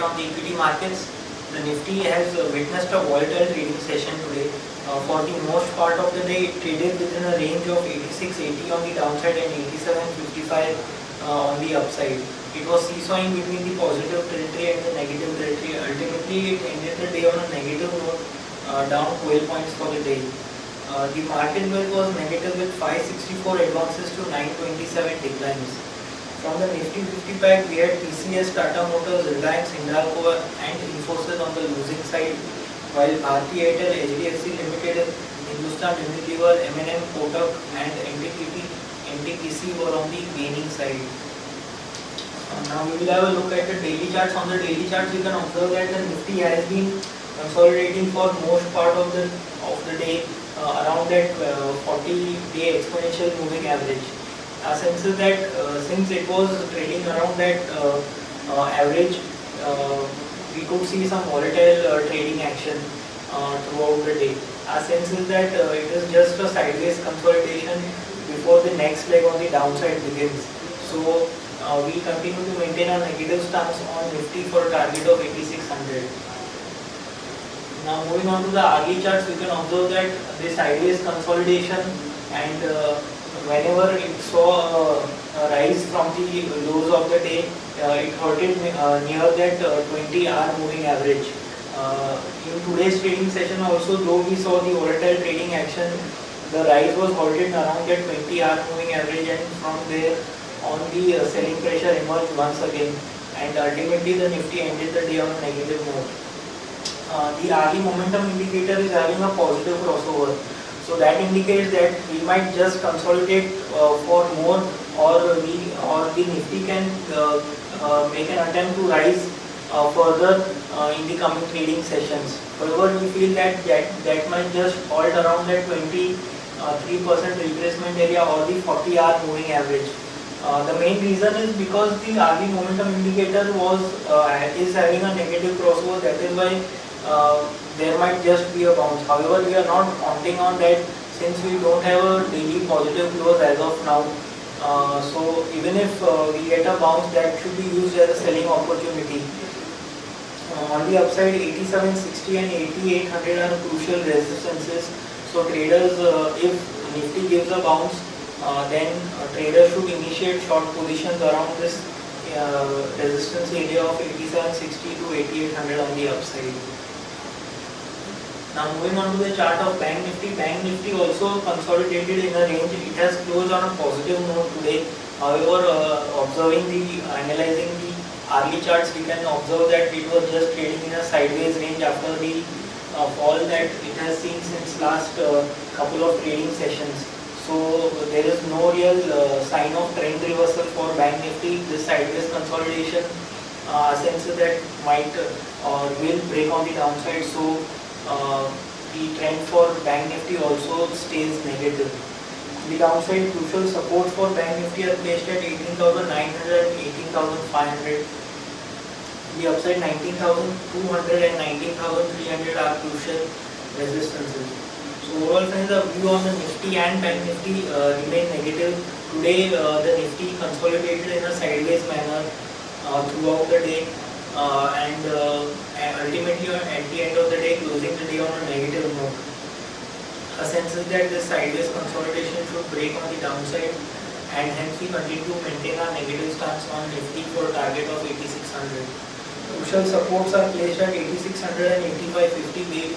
on the equity markets. The Nifty has witnessed a volatile trading session today. For the most part of the day, it traded within a range of 86.80 on the downside and 87.55 on the upside. It was seesawing between the positive territory and the negative territory. Ultimately, it ended the day on a negative note, down 12 points for the day. The market was negative with 564 advances to 927 declines. From the Nifty 50 pack, we had TCS, Tata Motors, Reliance, Hindalco and Infosys on the losing side, while Bharti Airtel, HDFC Limited, Hindustan Unilever, M&M, Kotak and NTPC were on the gaining side. Now we will have a look at the daily charts. On the daily charts, you can observe that the Nifty has been consolidating for most part of the day around that 40-day exponential moving average. Our sense is that since it was trading around that average, we could see some volatile trading action throughout the day. Our sense is that it is just a sideways consolidation before the next leg on the downside begins. So we continue to maintain a negative stance on Nifty for a target of 8600. Now moving on to the hourly charts, we can observe that the sideways consolidation, and whenever it saw a rise from the lows of the day, it halted near that 20-hour moving average. In today's trading session also, though we saw the volatile trading action, the rise was halted around that 20-hour moving average, and from there on the selling pressure emerged once again, and ultimately the Nifty ended the day on a negative note. The hourly momentum indicator is having a positive crossover, so that indicates that we might just consolidate for more, or the Nifty can make an attempt to rise further in the coming trading sessions. However, we feel that might just halt around that 23% retracement area or the 40-hour moving average. The main reason is because the hourly momentum indicator is having a negative crossover. That is why there might just be a bounce. However, we are not counting on that since we don't have a daily positive close as of now. So even if we get a bounce, that should be used as a selling opportunity. On the upside, 8760 and 8800 are crucial resistances. So traders, if Nifty gives a bounce, then traders should initiate short positions around this resistance area of 8760 to 8800 on the upside. Now moving on to the chart of Bank Nifty. Bank Nifty also consolidated in a range. It has closed on a positive note today. However, analyzing the hourly charts, we can observe that it was just trading in a sideways range after the fall that it has seen since last couple of trading sessions. So there is no real sign of trend reversal for Bank Nifty. This sideways consolidation, sense that might or will break on the downside. So the trend for Bank Nifty also stays negative. The downside, crucial support for Bank Nifty are placed at 18,900 and 18,500. The upside, 19,200 and 19,300 are crucial resistances. So overall, friends, the view on the Nifty and Bank Nifty remain negative. Today, the Nifty consolidated in a sideways manner throughout the day, and ultimately at the end of the day, closing the day on a negative note. A sense is that this sideways consolidation should break on the downside, and hence we continue to maintain our negative stance on Nifty for a target of 8600. Crucial supports are placed at 8600 and 8550.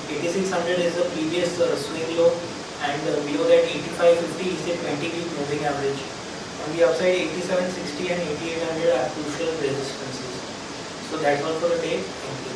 8600 is the previous swing low, and below that 8550 is the 20-week moving average. On the upside, 8760 and 8800 are crucial resistances. So that's all for the day. Thank you.